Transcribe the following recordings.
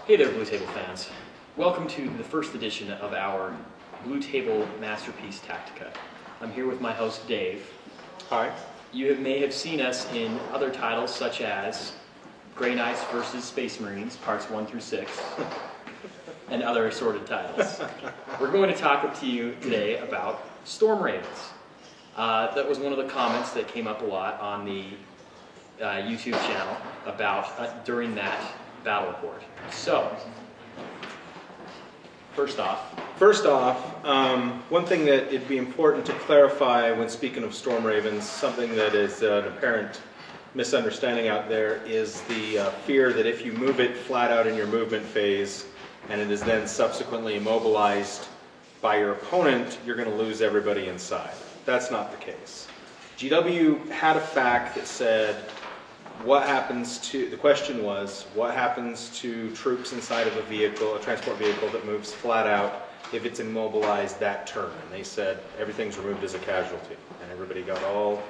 Hey there, Blue Table fans. Welcome to the first edition of our Blue Table Masterpiece Tactica. I'm here with my host, Dave. Hi. You may have seen us in other titles such as Grey Knights versus Space Marines, parts 1 through 6, and other assorted titles. We're going to talk to you today about Storm Ravens. That was one of the comments that came up a lot on the YouTube channel about during that battle report. So, first off, one thing that it'd be important to clarify when speaking of Storm Ravens, something that is an apparent misunderstanding out there, is the fear that if you move it flat out in your movement phase and it is then subsequently immobilized by your opponent, you're going to lose everybody inside. That's not the case. GW had a fact that said, the question was, what happens to troops inside of a vehicle, a transport vehicle that moves flat out if it's immobilized that turn? And they said everything's removed as a casualty. And everybody got all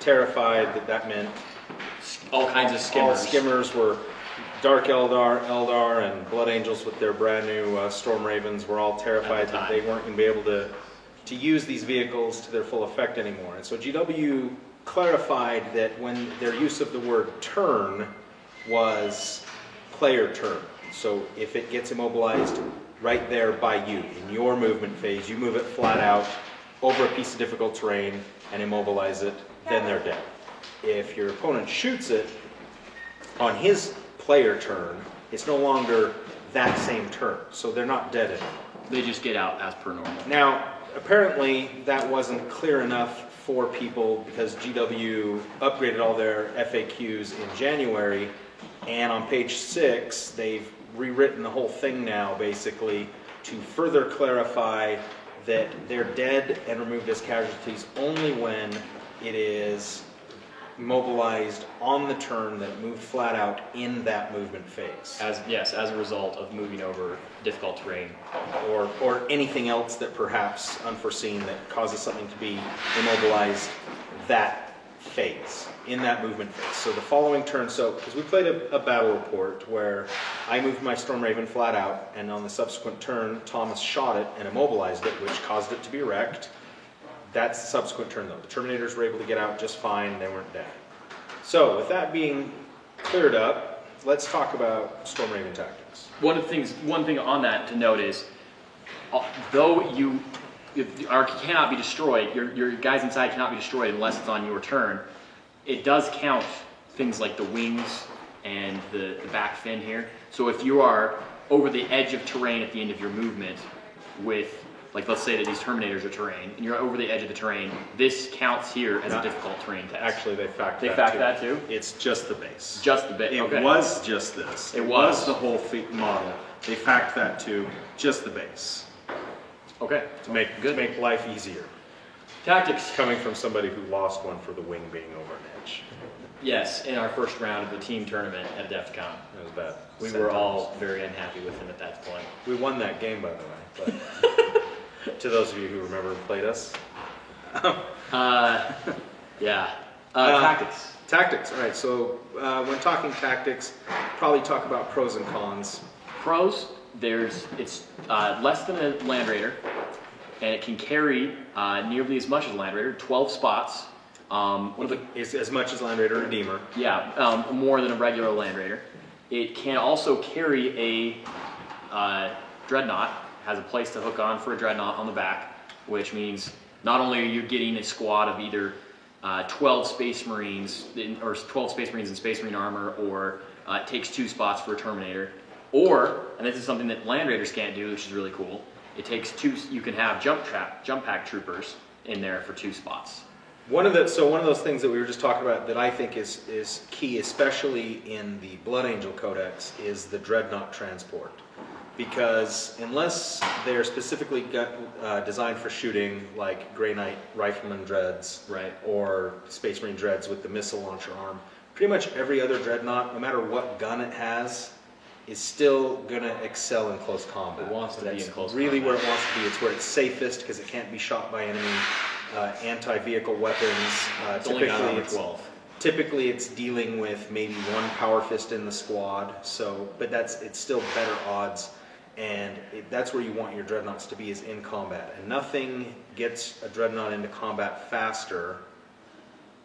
terrified that meant all kinds of skimmers. All skimmers were Dark Eldar, and Blood Angels with their brand new Storm Ravens were all terrified that they weren't going to be able to use these vehicles to their full effect anymore. And so GW clarified that when their use of the word turn was player turn. So if it gets immobilized right there by you, in your movement phase, you move it flat out over a piece of difficult terrain and immobilize it, then they're dead. If your opponent shoots it on his player turn, it's no longer that same turn. So they're not dead anymore. They just get out as per normal. Now, apparently that wasn't clear enough for people because GW upgraded all their FAQs in January, and on page 6 they've rewritten the whole thing now basically to further clarify that they're dead and removed as casualties only when it is mobilized on the turn that it moved flat out in that movement phase. As a result of moving over difficult terrain. Or anything else that perhaps unforeseen that causes something to be immobilized that phase, in that movement phase. So the following turn, because we played a battle report where I moved my Storm Raven flat out, and on the subsequent turn, Thomas shot it and immobilized it, which caused it to be wrecked. That's the subsequent turn though. The Terminators were able to get out just fine, they weren't dead. So with that being cleared up, let's talk about Storm Raven tactics. One thing on that to note is, though you cannot be destroyed, your guys inside cannot be destroyed unless it's on your turn, it does count things like the wings and the back fin here. So if you are over the edge of terrain at the end of your movement with, like, let's say that these Terminators are terrain, and you're over the edge of the terrain, this counts here as a difficult terrain test. Actually, they fact that too? It's just the base. Just the base, okay. It was just this. It was the whole model. They fact that too, just the base. Okay. To make life easier. Tactics. Coming from somebody who lost one for the wing being over an edge. Yes, in our first round of the team tournament at DEF CON. That was bad. We were all very unhappy with him at that point. We won that game, by the way. But to those of you who remember and played us. Tactics. Tactics. All right. So when talking tactics, probably talk about pros and cons. Pros. It's less than a Land Raider, and it can carry nearly as much as a Land Raider, 12 spots. It's as much as Land Raider Redeemer. Yeah, more than a regular Land Raider. It can also carry a Dreadnought. Has a place to hook on for a Dreadnought on the back, which means not only are you getting a squad of either 12 Space Marines or 12 Space Marines in Space Marine armor, or it takes 2 spots for a Terminator, or, and this is something that Land Raiders can't do, which is really cool, it takes 2. You can have jump pack troopers in there for 2 spots. One of those things that we were just talking about that I think is key, especially in the Blood Angel Codex, is the Dreadnought transport. Because unless they're specifically designed for shooting, like Grey Knight Rifleman Dreads, right, or Space Marine Dreads with the missile launcher arm, pretty much every other Dreadnought, no matter what gun it has, is still going to excel in close combat. It wants to be in close really combat. where it wants to be. It's where it's safest because it can't be shot by enemy anti-vehicle weapons. It's only got armor 12. Typically, it's dealing with maybe one power fist in the squad. So, but it's still better odds, and that's where you want your dreadnoughts to be, is in combat. And nothing gets a dreadnought into combat faster,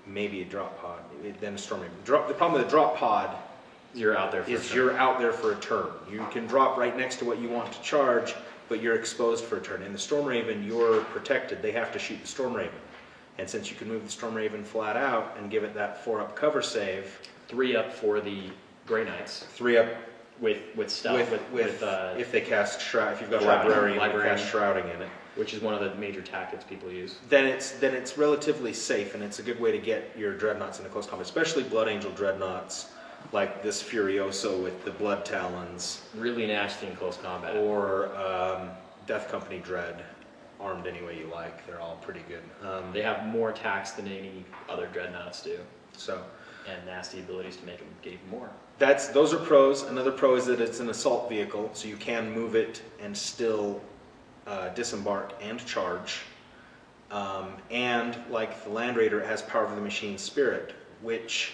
maybe a drop pod, than a storm raven. The problem with a drop pod You're out there for is a turn. you're out there for a turn. You can drop right next to what you want to charge, but you're exposed for a turn. In the Storm Raven, you're protected. They have to shoot the Storm Raven. And since you can move the Storm Raven flat out and give it that 4-up cover save, 3 up for the Grey Knights 3 up with stealth, if they cast Shroud, if you've got Shrouding, Librarian, you Librarian. cast Shrouding in it, which is one of the major tactics people use. then it's relatively safe, and it's a good way to get your Dreadnoughts into close combat, especially Blood Angel Dreadnoughts, like this Furioso with the Blood Talons, Really nasty in close combat. or Death Company Dread, armed any way you like. They're all pretty good. They have more attacks than any other dreadnoughts do, So and nasty abilities to make them get even more. those are pros. Another pro is that it's an assault vehicle, so you can move it and still disembark and charge. And like the Land Raider, it has Power of the Machine Spirit, which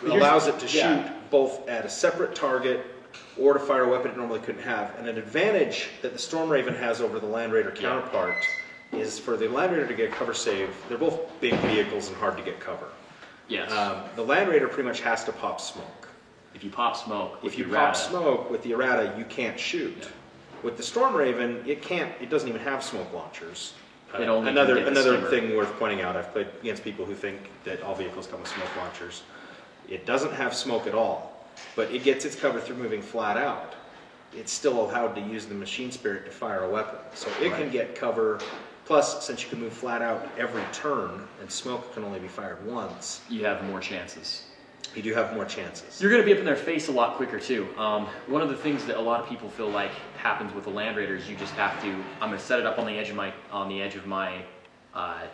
allows it to shoot both at a separate target or to fire a weapon it normally couldn't have. And an advantage that the Storm Raven has over the Land Raider counterpart is for the Land Raider to get a cover save. They're both big vehicles and hard to get cover. Yes. The Land Raider pretty much has to pop smoke. If you pop smoke, with If you your pop Rata, smoke with the errata, you can't shoot. Yeah. With the Storm Raven, it can't. It doesn't even have smoke launchers. It only can another get the another skimmer. thing worth pointing out. I've played against people who think that all vehicles come with smoke launchers. It doesn't have smoke at all, but it gets its cover through moving flat out. It's still allowed to use the Machine Spirit to fire a weapon, so it can get cover. Plus, since you can move flat out every turn, and smoke can only be fired once, you have more chances. you do have more chances. You're going to be up in their face a lot quicker too. One of the things that a lot of people feel like happens with the Land Raiders, you just have to. I'm going to set it up on the edge of my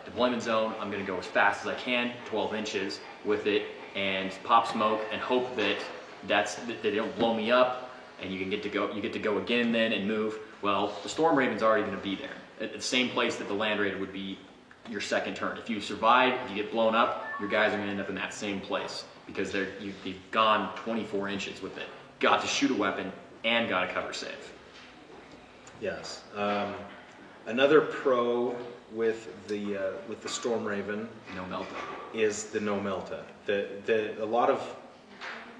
deployment zone. I'm going to go as fast as I can, 12 inches with it, and pop smoke and hope that they don't blow me up, and you get to go again then and move. Well, the Storm Raven's already going to be there at the same place that the Land Raider would be your second turn. If you survive, if you get blown up, your guys are going to end up in that same place because you've gone 24 inches with it. Got to shoot a weapon and got a cover save. Yes. Another pro with the Storm Raven No melta. is the no melta. A lot of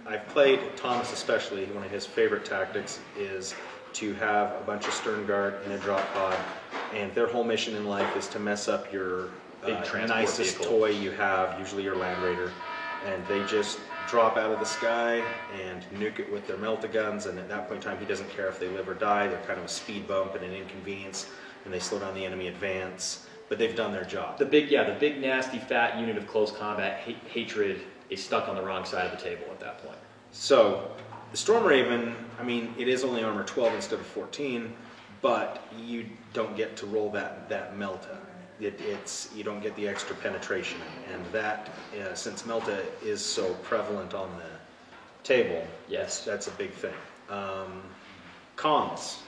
I've played Thomas especially. One of his favorite tactics is to have a bunch of Stern Guard in a drop pod, and their whole mission in life is to mess up your Big transport nicest vehicle. toy you have, usually your Land Raider, and they just drop out of the sky and nuke it with their melta guns, and at that point in time he doesn't care if they live or die. They're kind of a speed bump and an inconvenience, and they slow down the enemy advance, but they've done their job. The big nasty fat unit of close combat hatred is stuck on the wrong side of the table at that point. So the Storm Raven, I mean, it is only armor 12 instead of 14, but you don't get to roll that melta. You don't get the extra penetration, and that since melta is so prevalent on the table, Yes. that's a big thing. Cons,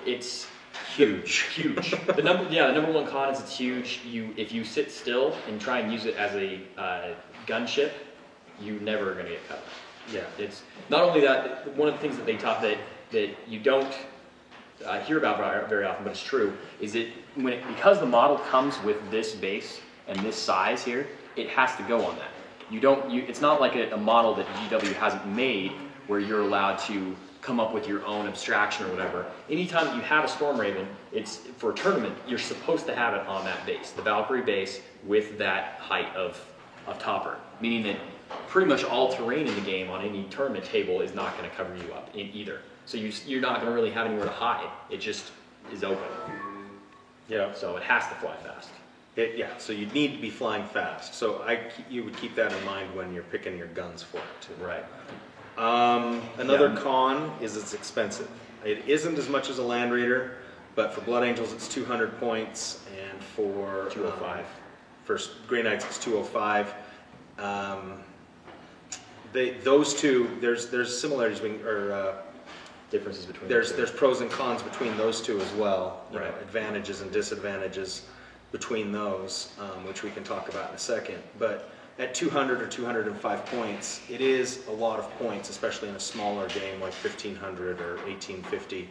It's huge. huge. The number one con is it's huge. If you sit still and try and use it as a gunship, you never are going to get covered. Yeah. It's not only that. One of the things that they taught that you don't hear about very often, but it's true, is it because the model comes with this base and this size here, it has to go on that. It's not like a model that GW hasn't made where you're allowed to come up with your own abstraction or whatever. Anytime that you have a Storm Raven, it's for a tournament, you're supposed to have it on that base, the Valkyrie base with that height of topper, meaning that pretty much all terrain in the game on any tournament table is not going to cover you up in either. So you're not going to really have anywhere to hide. It just is open. Yeah. So it has to fly fast. So you need to be flying fast. So you would keep that in mind when you're picking your guns for it too. Right. Another Yeah. con is it's expensive. It isn't as much as a Land Raider, but for Blood Angels it's 200 points, and for 205. For Grey Knights it's 205. Those two, there's similarities Differences between there's the two. pros and cons between those two as well. You know, Right. advantages and disadvantages. between those, which we can talk about in a second. But at 200 or 205 points, it is a lot of points, especially in a smaller game like 1500 or 1850,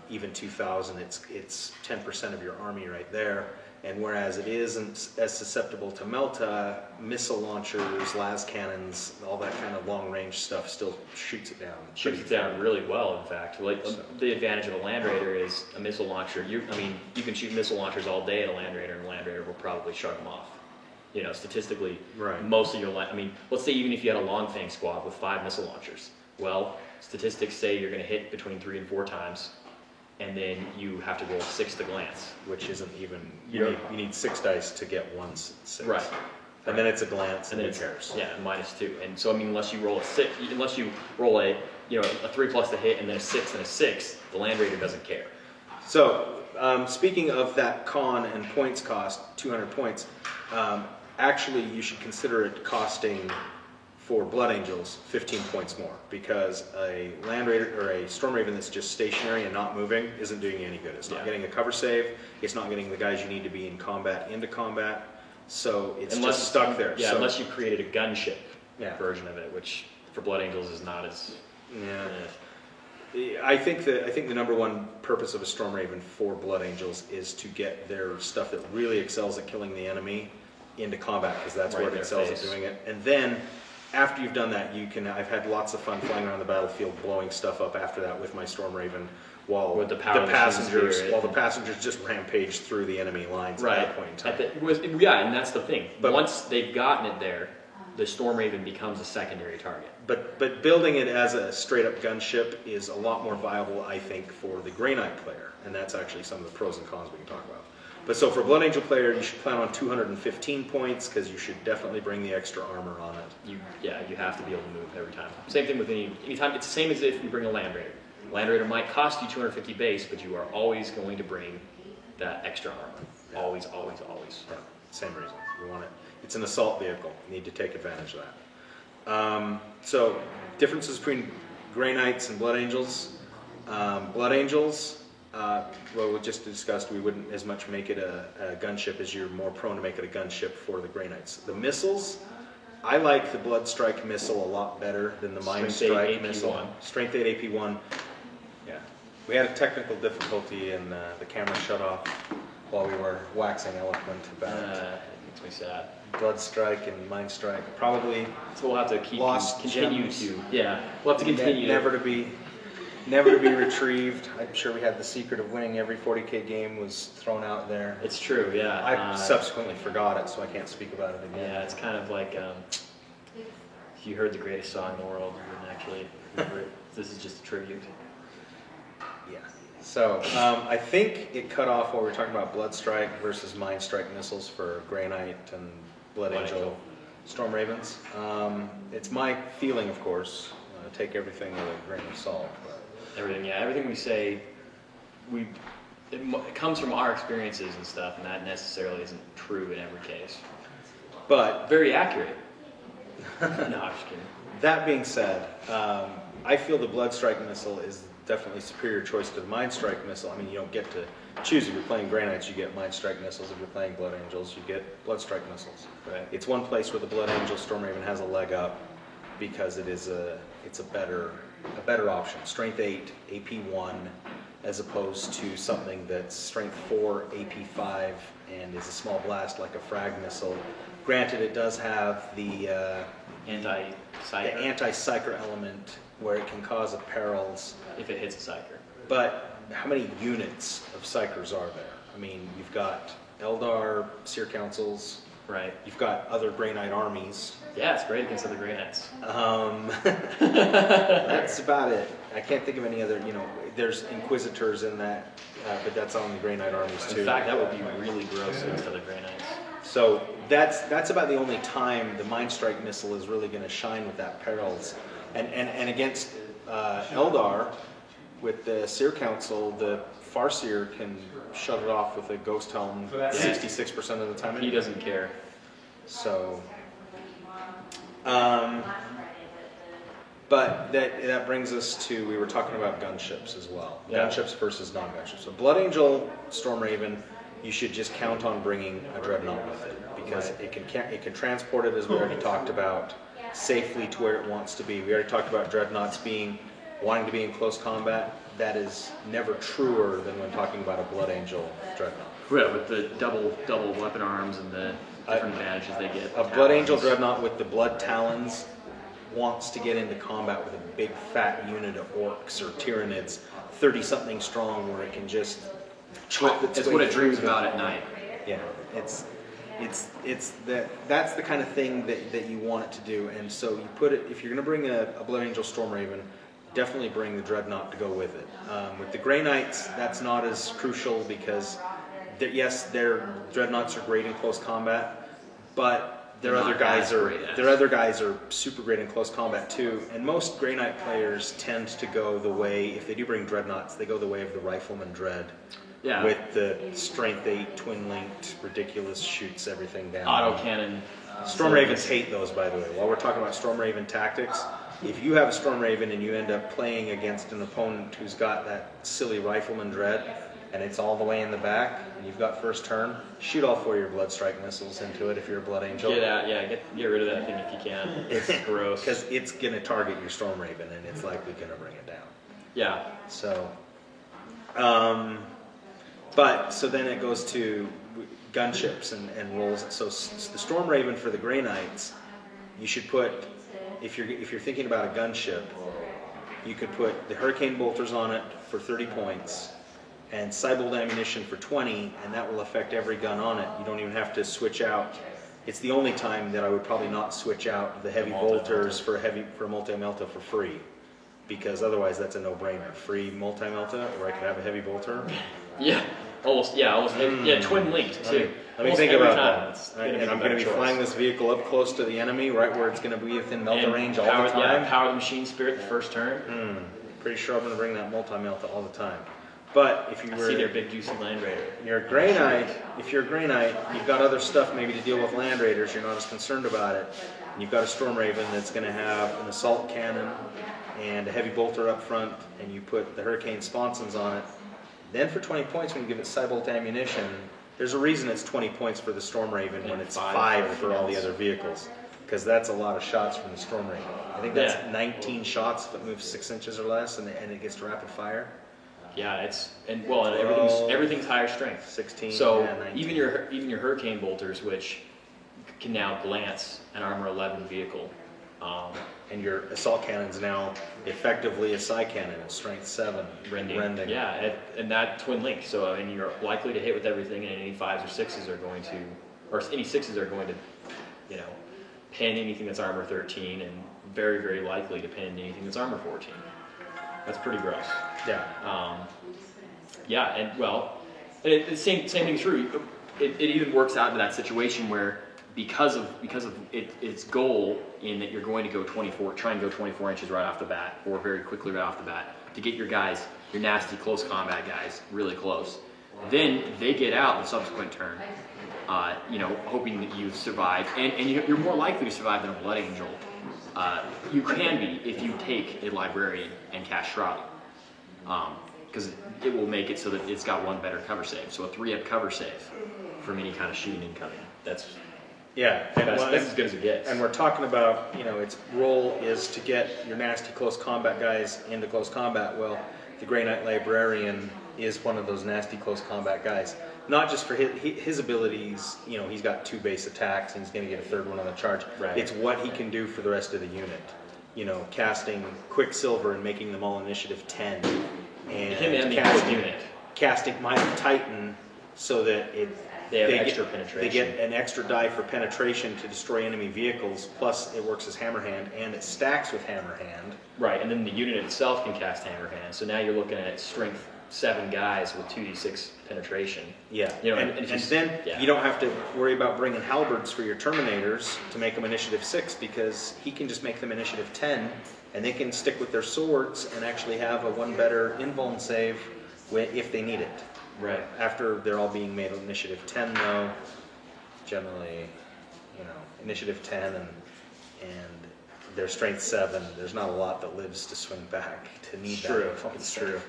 even 2000. It's 10% of your army right there. And whereas it isn't as susceptible to Melta, missile launchers, las cannons, all that kind of long-range stuff still shoots it down. Shoots it down really well, in fact. Like the advantage of a Land Raider is a missile launcher. You can shoot missile launchers all day at a Land Raider, and a Land Raider will probably shut them off. You know, statistically, Right. most of your let's say even if you had a Long Fang squad with 5 missile launchers, well, statistics say you're going to hit between 3 and 4 times, and then you have to roll 6 to glance. Which isn't even, You you need 6 dice to get 1/6. Right. And then it's a glance, And and then who it's cares? -2, and so unless you roll a 6, unless you roll a 3+ to hit and then a 6 and a 6, the Land Raider doesn't care. So, speaking of that con and points cost, 200 points, actually you should consider it costing, for Blood Angels, 15 points more, because a Land Raider or a Storm Raven that's just stationary and not moving isn't doing you any good. It's not Yeah. getting a cover save, it's not getting the guys you need to be in combat into combat, so it's just stuck there. Yeah, So, unless you created a gunship Yeah. version of it, which for Blood Angels is not as. I think the number one purpose of a Storm Raven for Blood Angels is to get their stuff that really excels at killing the enemy into combat, because that's Right where in it their excels face. at doing it. And then after you've done that, I've had lots of fun flying around the battlefield, blowing stuff up after that with my Storm Raven, while With the power machine spirit. passengers just rampage through the enemy lines Right. at that point in time. And that's the thing. But- Once they've gotten it there, the Storm Raven becomes a secondary target. But building it as a straight up gunship is a lot more viable, I think, for the Grey Knight player, and that's actually some of the pros and cons we can talk about. But so for Blood Angel player, you should plan on 215 points, because you should definitely bring the extra armor on it. You have to be able to move every time. Same thing with anytime. It's the same as if you bring a Land Raider. Land Raider might cost you 250 base, but you are always going to bring that extra armor. Always, always, always. Yeah, same reason. We want it. It's an assault vehicle. You need to take advantage of that. So differences between Grey Knights and Blood Angels. Blood Angels, well, we just discussed we wouldn't as much make it a gunship as you're more prone to make it a gunship for the Grey Knights. The missiles, I like the Blood Strike missile a lot better than the Mind Strength 8 Strike missile. AP1. Strength 8 AP1. Yeah. We had a technical difficulty and the camera shut off while we were waxing eloquent about It makes me sad. Blood Strike and Mind Strike. Probably So we'll have to keep Lost continue gems. to we'll have to continue never to be retrieved. I'm sure we had the secret of winning every 40K game was thrown out there. It's true, yeah. I subsequently forgot it, so I can't speak about it again. Yeah, it's kind of like if you heard the greatest song in the world, you wouldn't actually remember it. This is just a tribute. Yeah. So I think it cut off while we were talking about Blood Strike versus Mind Strike missiles for Grey Knight and Blood Angel Storm Ravens. It's my feeling, of course. Take everything with a grain of salt. But Everything we say, it comes from our experiences and stuff, and that necessarily isn't true in every case. But Very accurate. No, I'm just kidding. that being said, I feel the Blood Strike missile is definitely a superior choice to the Mind Strike missile. I mean, you don't get to choose. If you're playing Grey Knights, you get Mind Strike missiles. If you're playing Blood Angels, you get Blood Strike missiles. Right. It's one place where the Blood Angel Storm Raven has a leg up because it's a better option. Strength 8, AP1, as opposed to something that's Strength 4, AP5, and is a small blast like a frag missile. Granted, it does have the Anti-psyker. anti-psyker element where it can cause perils, If it hits a psyker. but how many units of psychers are there? I mean, you've got Eldar, Seer Councils, Right. you've got other Grey Knight armies. Yeah, it's great against other Grey Knights. That's about it. I can't think of any other, there's Inquisitors in that, but that's on the Grey Knight armies too. In fact, that would be really gross against other Grey Knights. So that's about the only time the Mind Strike missile is really going to shine with that perils. And against Eldar, with the Seer Council, the Farseer can shut it off with a Ghost Helm 66% of the time. He doesn't care. So, but that brings us to, we were talking about gunships as well. Yeah. Gunships versus non-gunships. So Blood Angel Storm Raven you should just count on bringing a dreadnought with it, because it can transport it, as we already talked about, safely to where it wants to be. We already talked about dreadnoughts wanting to be in close combat. That is never truer than when talking about a Blood Angel dreadnought. Yeah, with the double weapon arms and the different advantages they get. A Blood Angel dreadnought with the Blood Talons wants to get into combat with a big fat unit of orcs or Tyranids, 30-something strong, where it can just chop its It's way what it through dreams them. about at night. Yeah, that's the kind of thing that you want it to do. And so you put it, if you're going to bring a Blood Angel Stormraven, definitely bring the Dreadnought to go with it. With the Grey Knights, that's not as crucial because yes, their Dreadnoughts are great in close combat, but their Not other guys as are great as. their other guys are super great in close combat too. And most Grey Knight players tend to go the way, if they do bring Dreadnoughts, they go the way of the Rifleman Dread. Yeah. With the Strength 8 twin-linked, ridiculous, shoots everything down. Autocannon. Stormravens hate those, by the way. While we're talking about Stormraven tactics, if you have a Stormraven and you end up playing against an opponent who's got that silly Rifleman Dread, and it's all the way in the back, and you've got first turn, shoot all 4 of your Blood Strike missiles into it if you're a Blood Angel. Get out, yeah, get rid of that thing if you can. It's gross. Because it's going to target your Stormraven, and it's likely going to bring it down. Yeah. So, so then it goes to gunships and rolls. So the Stormraven for the Grey Knights, you should put, if you're thinking about a gunship, you could put the Hurricane Bolters on it for 30 points, and Cybolt ammunition for 20, and that will affect every gun on it. You don't even have to switch out. It's the only time that I would probably not switch out the heavy bolters for a multi-melta for free, because otherwise that's a no-brainer. Free multi-melta, or I could have a heavy bolter. Yeah. Almost. Yeah, twin linked too. Let me Almost think every about time. that. It's gonna And be I'm the going to better be choice. flying this vehicle up close to the enemy, right where it's going to be within melta And range all power, the time. Yeah, power the machine spirit the first turn. Pretty sure I'm going to bring that multi-melta all the time. But if you I were see their big juicy Land Raider. you're a Grey Knight, if you're a Grey Knight, you've got other stuff maybe to deal with Land Raiders, you're not as concerned about it. And you've got a Stormraven that's going to have an assault cannon and a heavy bolter up front, and you put the Hurricane Sponsons on it. Then for 20 points, when you give it Cybolt ammunition, there's a reason it's 20 points for the Stormraven when And it's 5 5 for for all the everything other vehicles. Because that's a lot of shots from the Stormraven. I think that's Yeah. 19 shots if it moves 6 inches or less, and it gets to rapid fire. Yeah, and everything's higher strength. 16, So yeah, 19. even your Hurricane Bolters, which can now glance an Armor 11 vehicle. And your assault cannon's now effectively a Psy cannon at strength 7. Rending. Yeah, and that twin link. So I mean, you're likely to hit with everything, and any 5s or 6s are going to, or any 6s are going to, pin anything that's Armor 13, and very, very likely to pin anything that's Armor 14. That's pretty gross. Yeah. Yeah, and well, the same thing's true. It even works out into that situation where because of its goal in that you're going to go 24, try and go 24 inches right off the bat, or very quickly right off the bat, to get your guys, your nasty close combat guys, really close. Then they get out the subsequent turn, hoping that you survive, and you're more likely to survive than a Blood Angel. You can be if you take a Librarian and cast Shrouding, because it will make it so that it's got 1 better cover save, so a 3-up cover save from any kind of shooting incoming. That's as good as it gets. And we're talking about, its role is to get your nasty close combat guys into close combat. Well, the Grey Knight Librarian is one of those nasty close combat guys. Not just for his abilities, he's got 2 base attacks and he's going to get a 3rd one on the charge. Right. It's what he can do for the rest of the unit. Casting Quicksilver and making them all initiative 10. And Him and the whole unit. casting Might of Titan so that They have get- extra penetration. They get an extra die for penetration to destroy enemy vehicles, plus it works as Hammerhand, and it stacks with Hammerhand. Right, and then the unit itself can cast Hammerhand. So now you're looking at strength 7 guys with 2d6 penetration. Yeah, and and it's just- then yeah. you don't have to worry about bringing halberds for your Terminators to make them initiative 6, because he can just make them initiative 10, and they can stick with their swords and actually have a 1 better invuln save if they need it. Right. After they're all being made initiative 10, though, generally, initiative 10 and their strength 7, there's not a lot that lives to swing back to need that. It's true.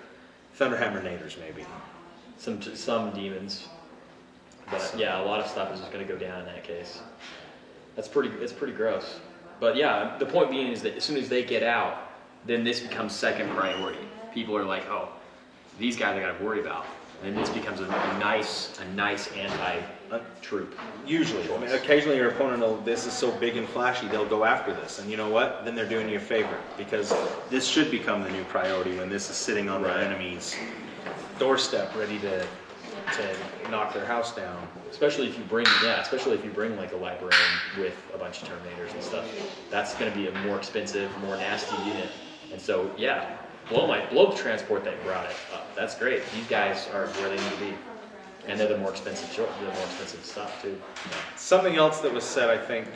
Thunderhammer Naders, maybe. Some demons. But yeah, a lot of stuff is just going to go down in that case. It's pretty gross. But yeah, the point being is that as soon as they get out, then this becomes second priority. People are like, oh, these guys I got to worry about. And this becomes a nice anti-troop. Usually. I mean, occasionally your opponent will, this is so big and flashy, they'll go after this. And you know what? Then they're doing you a favor, because This should become the new priority when this is sitting on the enemy's. doorstep ready to knock their house down. Especially if you bring like a librarian with a bunch of Terminators and stuff. That's going to be a more expensive, more nasty unit. And so, yeah, blow the transport that brought it up. That's great. These guys are where they need to be. And they're the more expensive stuff too. Something else that was said, I think,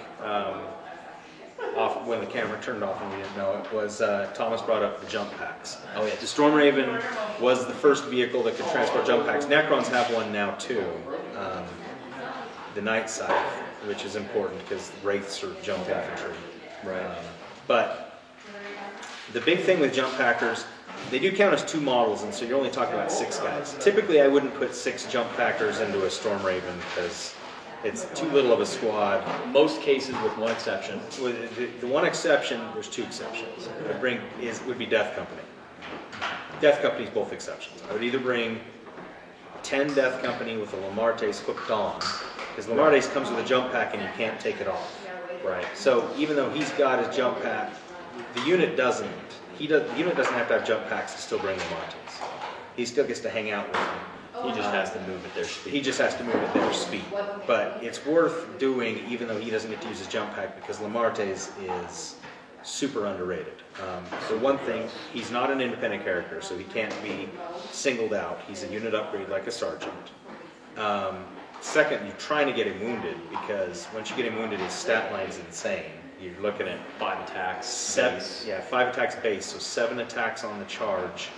off when the camera turned off and we didn't know it, was Thomas brought up the jump packs. Oh yeah. The Storm Raven was the first vehicle that could transport jump packs. Necrons have one now too, the Night Scythe, which is important because Wraiths are jump infantry. Right. But the big thing with jump packers, they do count as 2 models, and so you're only talking about 6 guys. Typically, I wouldn't put 6 jump packers into a Storm Raven because it's too little of a squad. Most cases, with one exception. With the one exception, there's 2 exceptions. Would be Death Company. Death Company's both exceptions. I would either bring 10 Death Company with a Lamartes hooked on, because Lamartes comes with a jump pack and you can't take it off. Right. So even though he's got his jump pack, the unit doesn't. The unit doesn't have to have jump packs to still bring Lamartes. He still gets to hang out with them. He just has to move at their speed. He just has to move at their speed. But it's worth doing even though he doesn't get to use his jump pack, because Lamartes is super underrated. For one thing, he's not an independent character, so he can't be singled out. He's a unit upgrade like a sergeant. Second, you're trying to get him wounded, because once you get him wounded, his stat line's insane. You're looking at 5 attacks. 5 attacks base, so 7 attacks on the charge.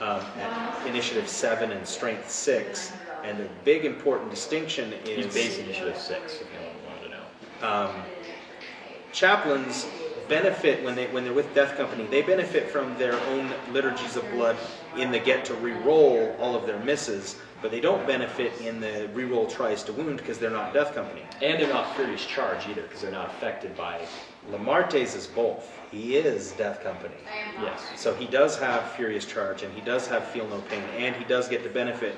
At initiative 7 and strength 6, and the big important distinction is He's base initiative 6, if you wanted to know. Chaplains benefit when they're with Death Company. They benefit from their own liturgies of blood in the get to re-roll all of their misses, but they don't benefit in the re-roll tries to wound because they're not Death Company. And they're not Furious Charge either, because they're not affected by... Lamartes is both. He is Death Company. Yes. So he does have Furious Charge, and he does have Feel No Pain, and he does get to benefit,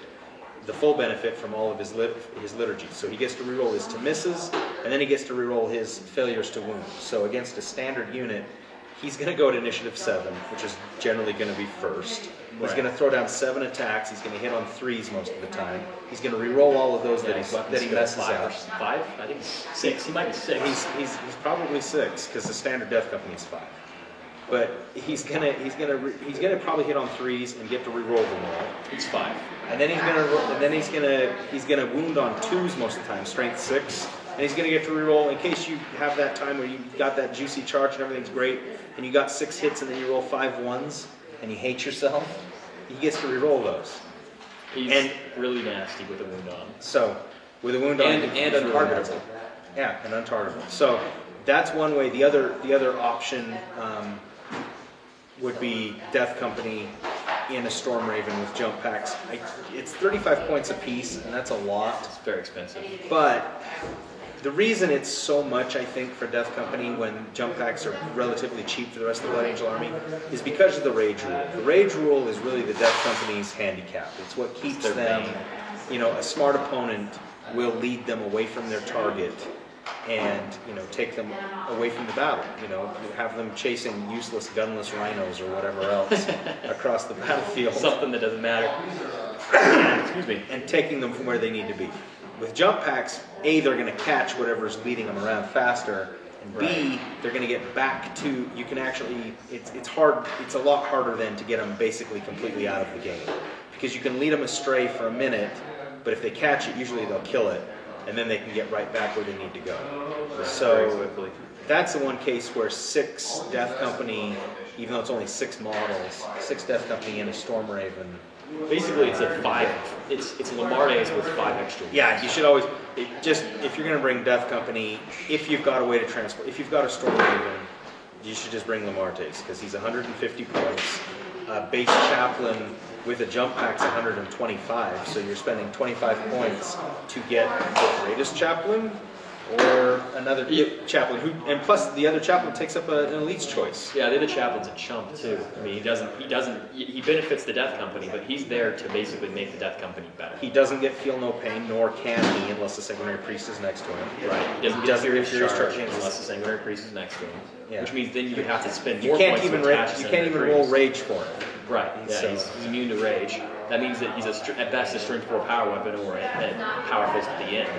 the full benefit from all of his liturgies. So he gets to reroll his to misses, and then he gets to reroll his failures to wound. So against a standard unit, he's going to go to initiative 7, which is generally going to be first. He's going to throw down 7 attacks. He's going to hit on 3s most of the time. He's going to reroll all of those that he messes out. 5? I think 6. He might be 6. He's probably 6 because the standard Death Company is 5. But he's gonna probably hit on 3s and get to reroll them all. He's 5. And then he's gonna wound on 2s most of the time, strength 6. And he's gonna get to reroll in case you have that time where you got that juicy charge and everything's great, and you got 6 hits and then you roll 5 1s and you hate yourself. He gets to reroll those. He's really nasty with a wound on. So with a wound on and untargetable. Really, yeah, and untargetable. So that's one way. The other option would be Death Company in a Storm Raven with jump packs. It's 35 points a piece, and that's a lot. It's very expensive. But the reason it's so much, I think, for Death Company when jump packs are relatively cheap for the rest of the Blood Angel Army is because of the Rage Rule. The Rage Rule is really the Death Company's handicap. It's what keeps them, a smart opponent will lead them away from their target and take them away from the battle. Have them chasing useless gunless rhinos or whatever else across the battlefield. Something that doesn't matter. Excuse me. And taking them from where they need to be. With jump packs, A, they're going to catch whatever's leading them around faster, and B, they're going to get back to, you can actually, it's hard, it's a lot harder then to get them basically completely out of the game. Because you can lead them astray for a minute, but if they catch it, usually they'll kill it, and then they can get right back where they need to go. So that's the one case where 6 Death Company, even though it's only 6 models, 6 Death Company and a Storm Raven. Basically, it's a 5. It's Lamartes with 5 extra. Yeah, you should always, if you're going to bring Death Company, if you've got a way to transport, if you've got a Storm Raven, you should just bring Lamartes, because he's 150 points. a base chaplain with a jump pack's 125, so you're spending 25 points to get the greatest chaplain or another chaplain who, and plus the other chaplain takes up an elite's choice. Yeah, the other chaplain's a chump too. I mean, he benefits the Death Company, but he's there to basically make the Death Company better. He doesn't get feel no pain, nor can he unless the sanguinary priest is next to him. Right. He doesn't get get furious charge unless the sanguinary priest is next to him. Yeah. Which means then you have to spend You more can't points even to attach the you can't even sanguinary roll priest. rage for him. Right. Yeah, So- he's immune to rage. That means that he's at best a strength 4 power weapon or a power fist at the end.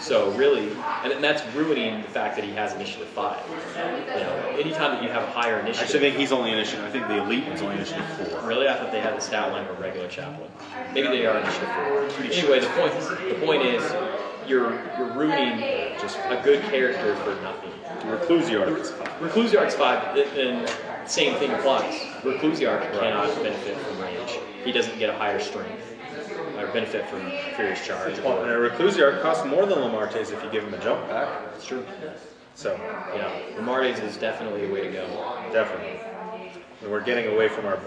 So really, and that's ruining the fact that he has initiative 5. You know, anytime that you have a higher I initiative. actually think he's only initiative. I think the elite one's only initiative 4. Really, I thought they had the stat line of a regular chaplain. Maybe they are initiative 4. Anyway, the point is, you're ruining just a good character for nothing. Reclusiarch is 5. Reclusiarch's 5, and same thing applies. Reclusiarch cannot benefit from rage. He doesn't get a higher strength or benefit from furious charge. Well, and a reclusiarch costs more than Lamarte's if you give him a jump pack. It's true. So, Yeah, Lamarte's is definitely a way to go. definitely. And we're getting away from our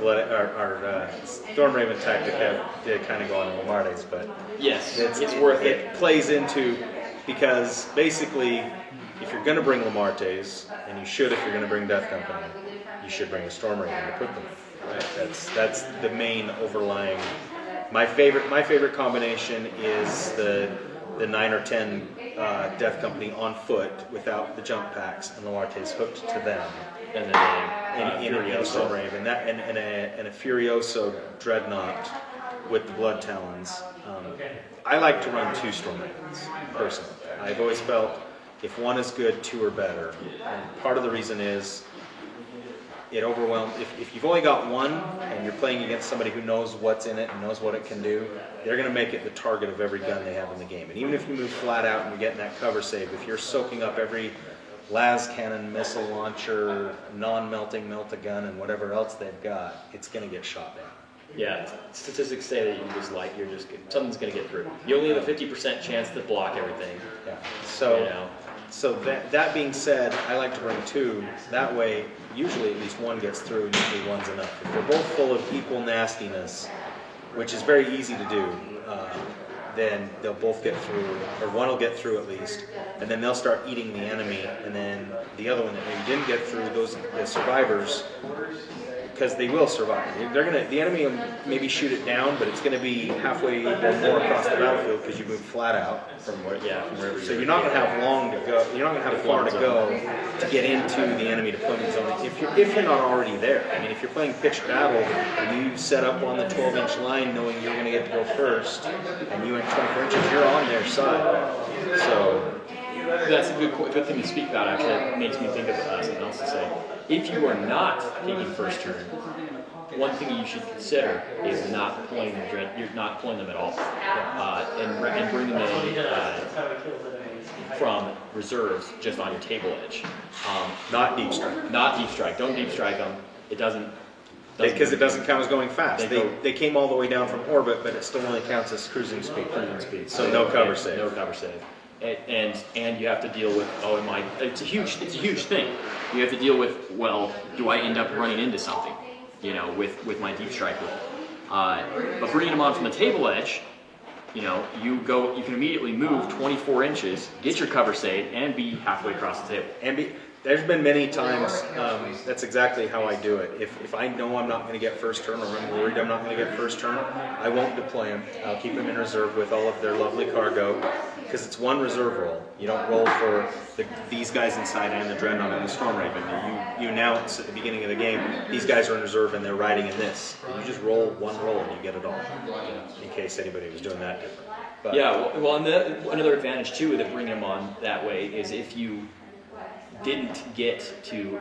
Stormraven tactic that did kind of go on Lamarte's, but Yes, it's worth it. It plays into, because basically, if you're going to bring Lamarte's, and you should if you're going to bring Death Company, you should bring the Stormraven to put them in. Right? That's the main overlying. My favorite combination is the 9 or 10 Death Company on foot without the jump packs, and Lamarte's hooked to them. And then In a Furioso. Stormraven, and a Furioso Dreadnought with the Blood Talons. I like to run 2 Stormravens, personally. I've always felt if one is good, 2 are better. And part of the reason is it overwhelms. If you've only got one and you're playing against somebody who knows what's in it and knows what it can do, they're going to make it the target of every gun they have in the game. And even if you move flat out and you're getting that cover save, if you're soaking up every las cannon, missile launcher, non-melting melt-a-gun, and whatever else they've got, it's going to get shot down. Yeah, statistics say that something's going to get through. You only have a 50% chance to block everything. Yeah. So, You know. so that being said, I like to bring 2. That way, usually at least one gets through, and usually one's enough. If they're both full of equal nastiness, which is very easy to do, then they'll both get through, or one will get through at least, and then they'll start eating the enemy, and then the other one that maybe didn't get through, the survivors, because they will survive. The enemy will maybe shoot it down, but it's gonna be halfway or more across the battlefield because you move flat out. From wherever. So you're not gonna have long to go. You're not gonna have far to go to get into the enemy deployment zone if you're not already there. I mean, if you're playing pitched battle and you set up on the 12-inch line knowing you're gonna get to go first, and you went 24 inches, you're on their side. So That's a good thing to speak about. Actually, it makes me think of something else to say. If you are not taking first turn, one thing you should consider is not deploying them. You're not deploying them at all, and bringing them from reserves just on your table edge. not deep strike. Not deep strike. Don't deep strike them. It doesn't. Because it doesn't count as going fast. They go- They came all the way down from orbit, but it still only counts as cruising speed. Cruising speed. So no cover save. No cover save. And you have to deal with, it's a huge thing. You have to deal with, well, do I end up running into something, with my deep strike roll? But bringing them on from the table edge, you can immediately move 24 inches, get your cover save, and be halfway across the table. There's been many times, that's exactly how I do it. If I know I'm not going to get first turn, or I'm worried I'm not going to get first turn, I won't deploy them. I'll keep them in reserve with all of their lovely cargo, because it's one reserve roll. You don't roll for these guys inside and the Dreadnought and the Stormraven. You announce at the beginning of the game, these guys are in reserve and they're riding in this. And you just roll one roll and you get it all, in case anybody was doing that different. But, Yeah, well, and another advantage too with bringing them on that way is if you didn't get to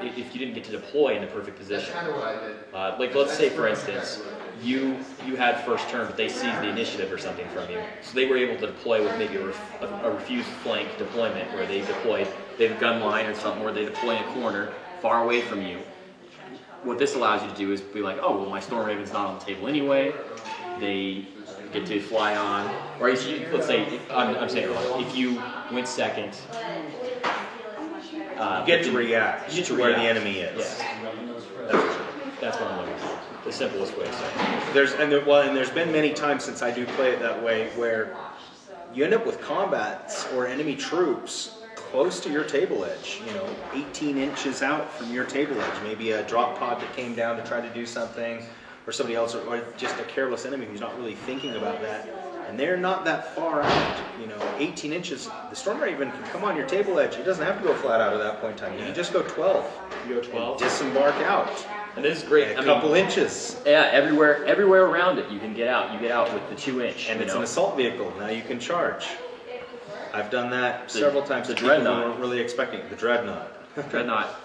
deploy in the perfect position. Like let's say for instance, you had first turn, but they seized the initiative or something from you, so they were able to deploy with maybe a refused flank deployment where they have a gun line or something where they deploy in a corner far away from you. What this allows you to do is be like, oh well, my Stormraven's not on the table anyway. They get to fly on, or let's say I'm saying it wrong. If you went second. you get to react You get to where react. the enemy is. Yes. That's what I'm looking for. the simplest way. So. There's been many times since I do play it that way where you end up with combats or enemy troops close to your table edge, 18 inches out from your table edge. Maybe a drop pod that came down to try to do something, or somebody else, or just a careless enemy who's not really thinking about that. And they're not that far out, 18 inches. The Storm Raven can come on your table edge. It doesn't have to go flat out at that point in time. You can just go 12. You go 12. Disembark out. And this is great. A couple inches. Yeah, everywhere around it you can get out. You get out with the 2-inch. And it's an assault vehicle. Now you can charge. I've done that several times. The People Dreadnought. weren't really expecting the Dreadnought. Dreadnought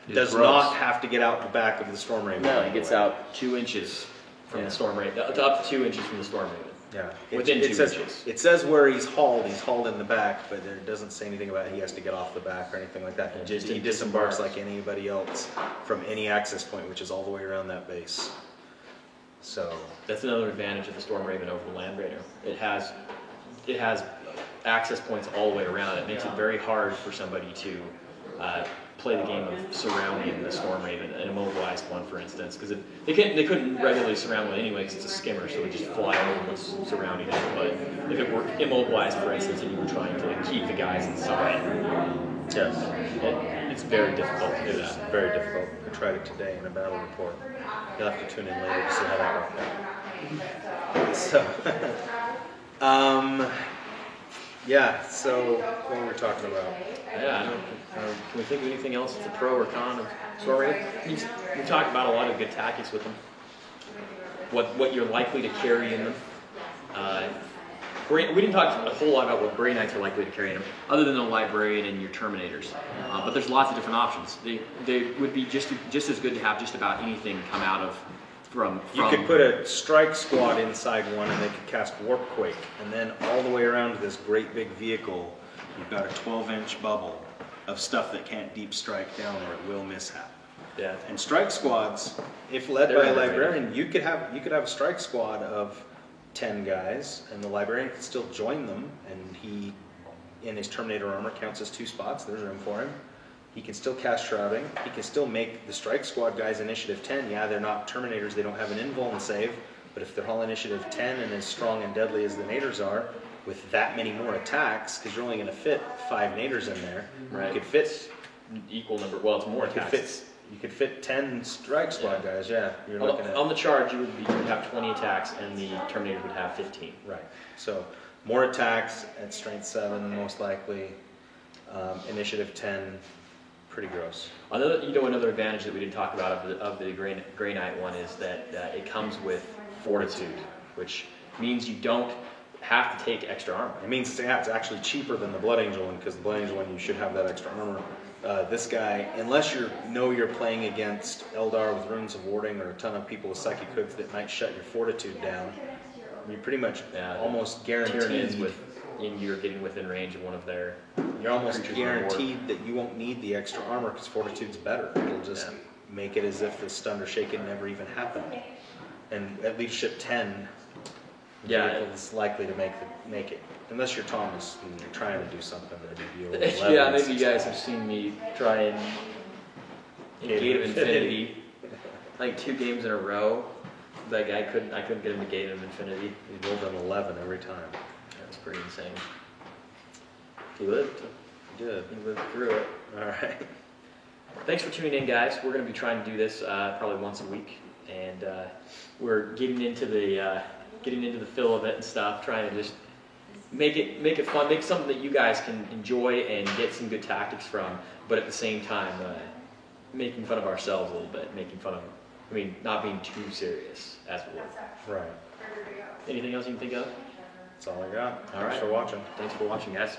Does gross. not have to get out the back of the Storm Raven. No, it gets out 2 inches from the Storm Raven. Up to 2 inches from the Storm Raven. Yeah, Within 2 says, inches. It says where he's hauled in the back, but it doesn't say anything about he has to get off the back or anything like that. He disembarks like anybody else from any access point, which is all the way around that base. So That's another advantage of the Storm Raven over the Land Raider. It has access points all the way around. It makes it very hard for somebody to play the game of surrounding the Storm Raven, an immobilized one, for instance, because they couldn't regularly surround one anyway because it's a skimmer, so it would just fly over what's surrounding it. But if it were immobilized, for instance, and you were trying to keep the guys inside, it's very difficult to do that. it's very difficult. I tried it today in a battle report. You'll have to tune in later to see how that worked out. So, so what were we talking about? Yeah, I don't. Can we think of anything else that's a pro or con of Storm Raven? We talked about a lot of good tactics with them. What you're likely to carry in them. We didn't talk a whole lot about what Grey Knights are likely to carry in them, other than the Librarian and your Terminators. But there's lots of different options. They would be just as good to have just about anything come out of from. You could put a strike squad inside one and they could cast Warp Quake, and then all the way around this great big vehicle, you've got a 12-inch bubble of stuff that can't deep strike down or it will mishap. Yeah. And strike squads, if led They're by a innovative. librarian, you could have a strike squad of 10 guys, and the librarian could still join them, and he, in his Terminator armor, counts as 2 spots. There's room for him. He can still cast Shrouding. He can still make the strike squad guys initiative 10. Yeah, they're not Terminators. They don't have an invuln save, but if they're all initiative 10 and as strong and deadly as the Naders are, with that many more attacks, because you're only going to fit 5 Naders in there, Right. you could fit Equal number. Well, it's more attacks. You could fit 10 strike squad guys. Yeah, you're On looking at the charge, you would have 20 attacks, and the Terminator would have 15. right. So more attacks at strength 7, most likely. Initiative 10, pretty gross. Another advantage that we didn't talk about of the Grey Knight one is that it comes with Fortitude, which means you don't have to take extra armor. It means it's actually cheaper than the Blood Angel one, because the Blood Angel one you should have that extra armor. This guy, unless you're playing against Eldar with Runes of Warding or a ton of people with Psychic Hoods that might shut your Fortitude down, you're pretty much almost guaranteed. You're getting within range of one of their. You're almost creatures on board. guaranteed that you won't need the extra armor because Fortitude's better. It'll just make it as if the stunned or shaken never even happened. And at leadership 10, is likely to make it. Unless you're Thomas and you're trying to do something that would be over 11. Yeah, maybe you guys have seen me try and in Gate of Infinity, like 2 games in a row. Like I couldn't get him to Gate of Infinity. He rolled an 11 every time. That was pretty insane. He lived. Good. He lived through it. All right. Thanks for tuning in, guys. We're going to be trying to do this probably once a week, and we're getting into the feel of it and stuff. Trying to just make it fun, make something that you guys can enjoy and get some good tactics from, but at the same time making fun of ourselves a little bit, not being too serious as we would. Right. Anything else you can think of? That's all I got. All right. Thanks for watching. Thanks for watching, guys.